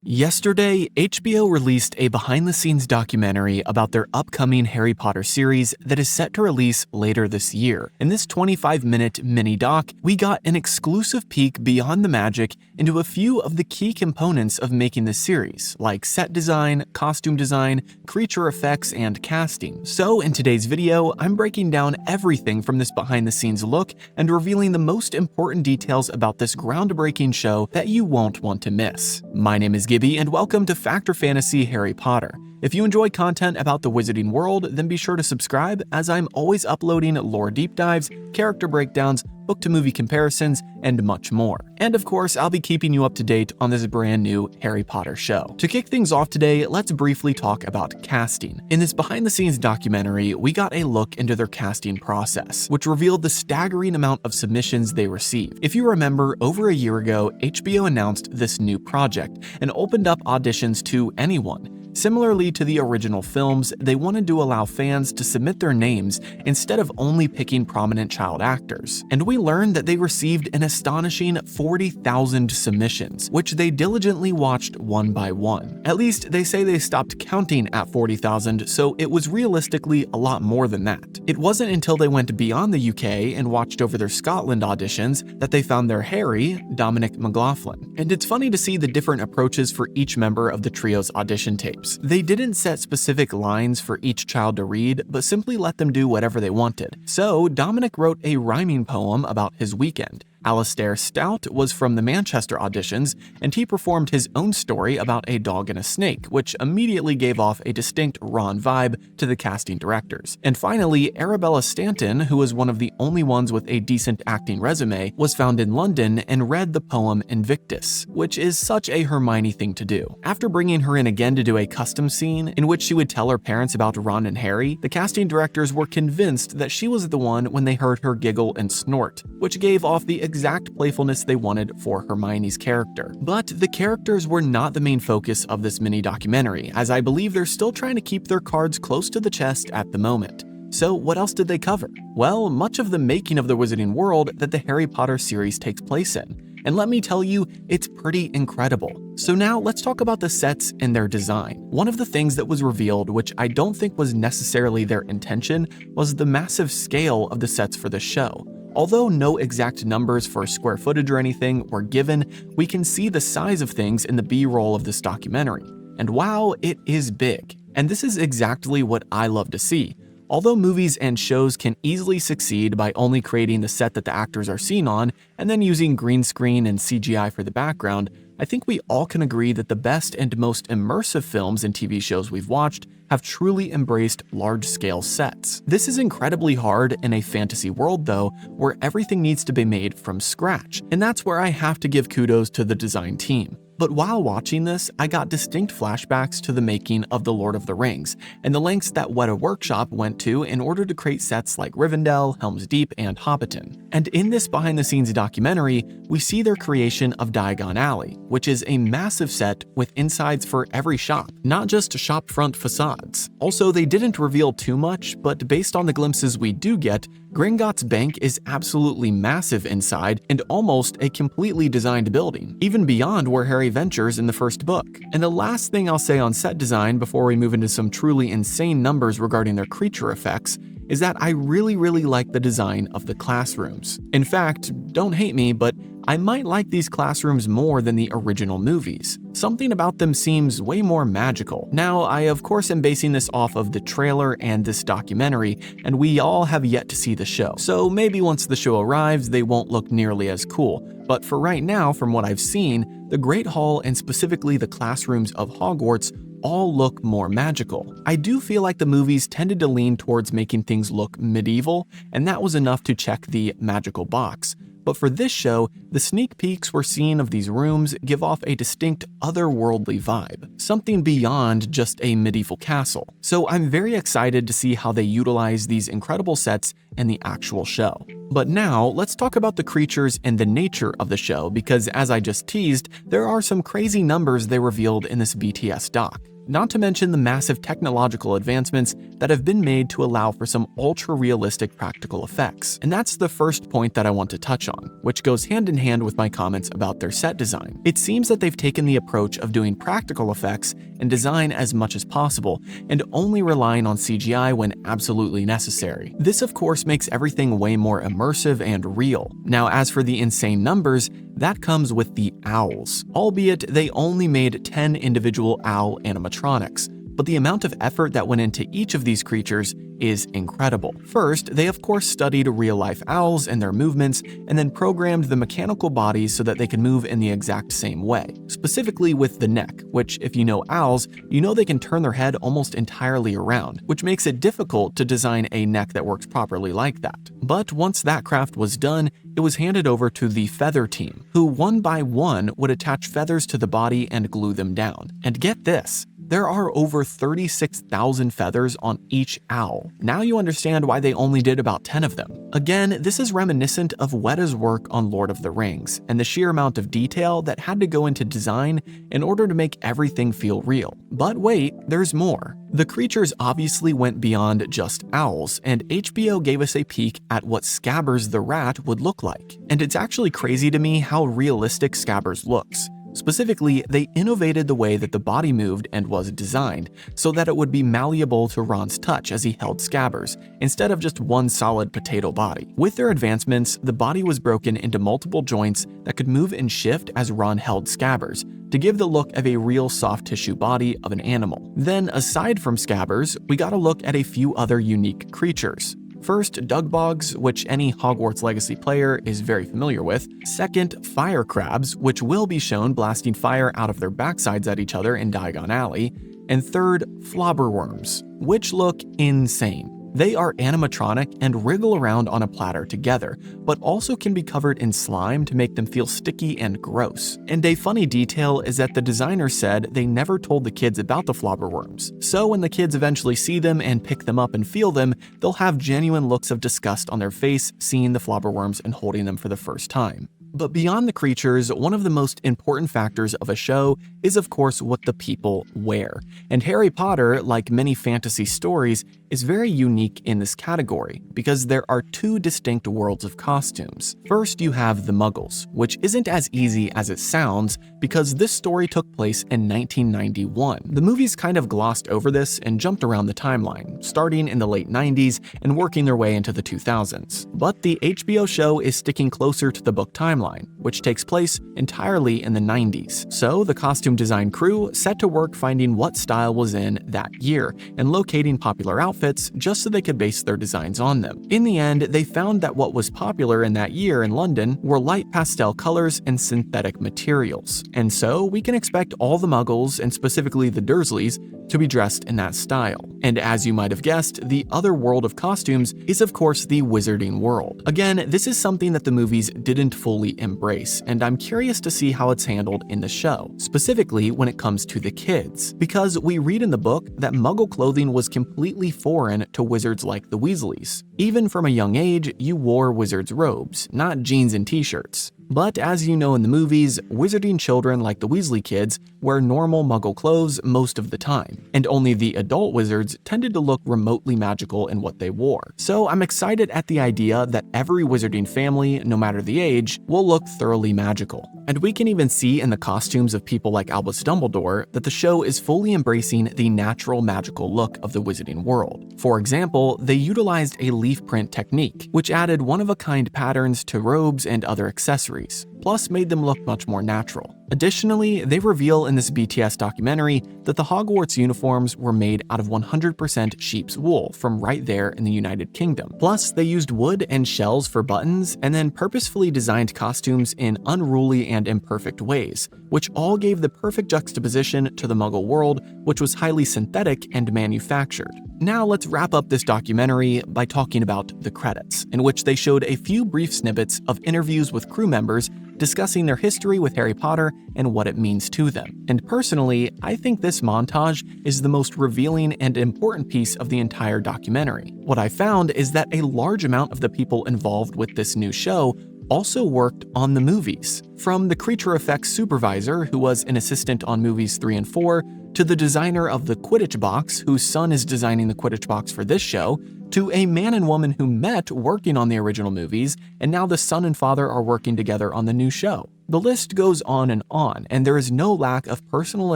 Yesterday, HBO released a behind-the-scenes documentary about their upcoming Harry Potter series that is set to release later this year. In this 25-minute mini-doc, we got an exclusive peek beyond the magic into a few of the key components of making the series, like set design, costume design, creature effects, and casting. So in today's video, I'm breaking down everything from this behind-the-scenes look and revealing the most important details about this groundbreaking show that you won't want to miss. My name is Gibby, and welcome to Fact or Fantasy Harry Potter. If you enjoy content about the Wizarding World, then be sure to subscribe, as I'm always uploading lore deep dives, character breakdowns, book-to-movie comparisons, and much more. And of course, I'll be keeping you up to date on this brand new Harry Potter show. To kick things off today, let's briefly talk about casting. In this behind-the-scenes documentary, we got a look into their casting process, which revealed the staggering amount of submissions they received. If you remember, over a year ago, HBO announced this new project and opened up auditions to anyone. Similarly to the original films, they wanted to allow fans to submit their names instead of only picking prominent child actors. And we learned that they received an astonishing 40,000 submissions, which they diligently watched one by one. At least, they say they stopped counting at 40,000, so it was realistically a lot more than that. It wasn't until they went beyond the UK and watched over their Scotland auditions that they found their Harry, Dominic McLaughlin. And it's funny to see the different approaches for each member of the trio's audition tapes. They didn't set specific lines for each child to read, but simply let them do whatever they wanted. So, Dominic wrote a rhyming poem about his weekend. Alastair Stout was from the Manchester auditions, and he performed his own story about a dog and a snake, which immediately gave off a distinct Ron vibe to the casting directors. And finally, Arabella Stanton, who was one of the only ones with a decent acting resume, was found in London and read the poem Invictus, which is such a Hermione thing to do. After bringing her in again to do a custom scene in which she would tell her parents about Ron and Harry, the casting directors were convinced that she was the one when they heard her giggle and snort, which gave off the exact playfulness they wanted for Hermione's character. But the characters were not the main focus of this mini documentary, as I believe they're still trying to keep their cards close to the chest at the moment. So what else did they cover? Well, much of the making of the Wizarding World that the Harry Potter series takes place in. And let me tell you, it's pretty incredible. So now let's talk about the sets and their design. One of the things that was revealed, which I don't think was necessarily their intention, was the massive scale of the sets for the show. Although no exact numbers for square footage or anything were given, we can see the size of things in the B-roll of this documentary. And wow, it is big. And this is exactly what I love to see. Although movies and shows can easily succeed by only creating the set that the actors are seen on and then using green screen and CGI for the background, I think we all can agree that the best and most immersive films and TV shows we've watched have truly embraced large-scale sets. This is incredibly hard in a fantasy world, though, where everything needs to be made from scratch, and that's where I have to give kudos to the design team. But while watching this, I got distinct flashbacks to the making of The Lord of the Rings and the lengths that Weta Workshop went to in order to create sets like Rivendell, Helm's Deep, and Hobbiton. And in this behind-the-scenes documentary, we see their creation of Diagon Alley, which is a massive set with insides for every shop, not just shop-front facades. Also, they didn't reveal too much, but based on the glimpses we do get, Gringotts Bank is absolutely massive inside and almost a completely designed building, even beyond where Harry ventures in the first book. And the last thing I'll say on set design before we move into some truly insane numbers regarding their creature effects is that I really like the design of the classrooms. In fact, don't hate me, but I might like these classrooms more than the original movies. Something about them seems way more magical. Now, I of course am basing this off of the trailer and this documentary, and we all have yet to see the show. So maybe once the show arrives, they won't look nearly as cool. But for right now, from what I've seen, the Great Hall and specifically the classrooms of Hogwarts all look more magical. I do feel like the movies tended to lean towards making things look medieval, and that was enough to check the magical box. But for this show, the sneak peeks we're seeing of these rooms give off a distinct otherworldly vibe, something beyond just a medieval castle. So I'm very excited to see how they utilize these incredible sets in the actual show. But now, let's talk about the creatures and the nature of the show, because as I just teased, there are some crazy numbers they revealed in this BTS doc. not to mention the massive technological advancements that have been made to allow for some ultra-realistic practical effects. And that's the first point that I want to touch on, which goes hand in hand with my comments about their set design. It seems that they've taken the approach of doing practical effects and design as much as possible, and only relying on CGI when absolutely necessary. This of course makes everything way more immersive and real. Now as for the insane numbers, that comes with the owls, albeit they only made 10 individual owl animatronics. But the amount of effort that went into each of these creatures is incredible. First, they of course studied real-life owls and their movements, and then programmed the mechanical bodies so that they can move in the exact same way. Specifically with the neck, which if you know owls, you know they can turn their head almost entirely around, which makes it difficult to design a neck that works properly like that. But once that craft was done, it was handed over to the feather team, who one by one would attach feathers to the body and glue them down. And get this, there are over 36,000 feathers on each owl. Now you understand why they only did about 10 of them. Again, this is reminiscent of Weta's work on Lord of the Rings, and the sheer amount of detail that had to go into design in order to make everything feel real. But wait, there's more. The creatures obviously went beyond just owls, and HBO gave us a peek at what Scabbers the rat would look like. And it's actually crazy to me how realistic Scabbers looks. Specifically, they innovated the way that the body moved and was designed, so that it would be malleable to Ron's touch as he held Scabbers, instead of just one solid potato body. With their advancements, the body was broken into multiple joints that could move and shift as Ron held Scabbers, to give the look of a real soft tissue body of an animal. Then, aside from Scabbers, we got a look at a few other unique creatures. First, Dugbogs, which any Hogwarts Legacy player is very familiar with. Second, Fire Crabs, which will be shown blasting fire out of their backsides at each other in Diagon Alley. And third, Flobberworms, which look insane. They are animatronic and wriggle around on a platter together, but also can be covered in slime to make them feel sticky and gross. And a funny detail is that the designer said they never told the kids about the Flobberworms, so when the kids eventually see them and pick them up and feel them, they'll have genuine looks of disgust on their face seeing the Flobberworms and holding them for the first time. But beyond the creatures, one of the most important factors of a show is of course what the people wear. And Harry Potter, like many fantasy stories, is very unique in this category because there are two distinct worlds of costumes. First, you have the Muggles, which isn't as easy as it sounds because this story took place in 1991. The movies kind of glossed over this and jumped around the timeline, starting in the late 90s and working their way into the 2000s. But the HBO show is sticking closer to the book timeline, which takes place entirely in the 90s. So the costume design crew set to work finding what style was in that year and locating popular outfits just so they could base their designs on them. In the end, they found that what was popular in that year in London were light pastel colors and synthetic materials. And so we can expect all the Muggles, and specifically the Dursleys, to be dressed in that style. And as you might have guessed, the other world of costumes is of course the wizarding world. Again, this is something that the movies didn't fully embrace, and I'm curious to see how it's handled in the show, specifically when it comes to the kids. Because we read in the book that Muggle clothing was completely foreign to wizards like the Weasleys. Even from a young age, you wore wizards' robes, not jeans and t-shirts. But as you know in the movies, wizarding children like the Weasley kids wear normal Muggle clothes most of the time, and only the adult wizards tended to look remotely magical in what they wore. So I'm excited at the idea that every wizarding family, no matter the age, will look thoroughly magical. And we can even see in the costumes of people like Albus Dumbledore that the show is fully embracing the natural magical look of the wizarding world. For example, they utilized a leaf print technique, which added one-of-a-kind patterns to robes and other accessories, plus made them look much more natural. Additionally, they reveal in this BTS documentary that the Hogwarts uniforms were made out of 100% sheep's wool from right there in the United Kingdom. Plus, they used wood and shells for buttons and then purposefully designed costumes in unruly and imperfect ways, which all gave the perfect juxtaposition to the Muggle world, which was highly synthetic and manufactured. Now let's wrap up this documentary by talking about the credits, in which they showed a few brief snippets of interviews with crew members discussing their history with Harry Potter and what it means to them. And personally, I think this montage is the most revealing and important piece of the entire documentary. What I found is that a large amount of the people involved with this new show also worked on the movies. From the creature effects supervisor, who was an assistant on movies 3 and 4, to the designer of the Quidditch box, whose son is designing the Quidditch box for this show, to a man and woman who met working on the original movies, and now the son and father are working together on the new show. The list goes on, and there is no lack of personal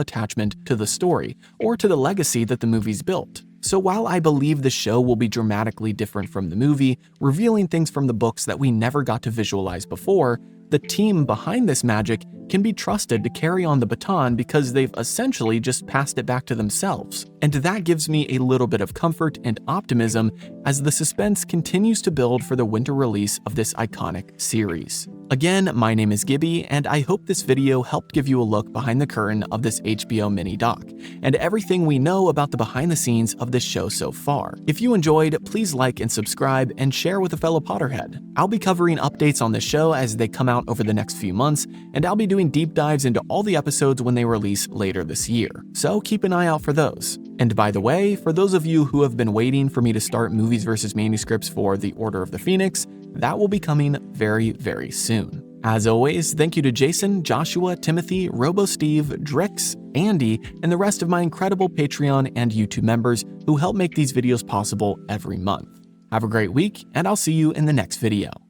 attachment to the story or to the legacy that the movies built. So while I believe the show will be dramatically different from the movie, revealing things from the books that we never got to visualize before, the team behind this magic can be trusted to carry on the baton because they've essentially just passed it back to themselves. And that gives me a little bit of comfort and optimism as the suspense continues to build for the winter release of this iconic series. Again, my name is Gibby, and I hope this video helped give you a look behind the curtain of this HBO mini doc, and everything we know about the behind the scenes of this show so far. If you enjoyed, please like and subscribe and share with a fellow Potterhead. I'll be covering updates on the show as they come out over the next few months, and I'll be doing deep dives into all the episodes when they release later this year, so keep an eye out for those. And by the way, for those of you who have been waiting for me to start movies versus manuscripts for The Order of the Phoenix, that will be coming very, very soon. As always, thank you to Jason, Joshua, Timothy, RoboSteve, Drix, Andy, and the rest of my incredible Patreon and YouTube members who help make these videos possible every month. Have a great week, and I'll see you in the next video.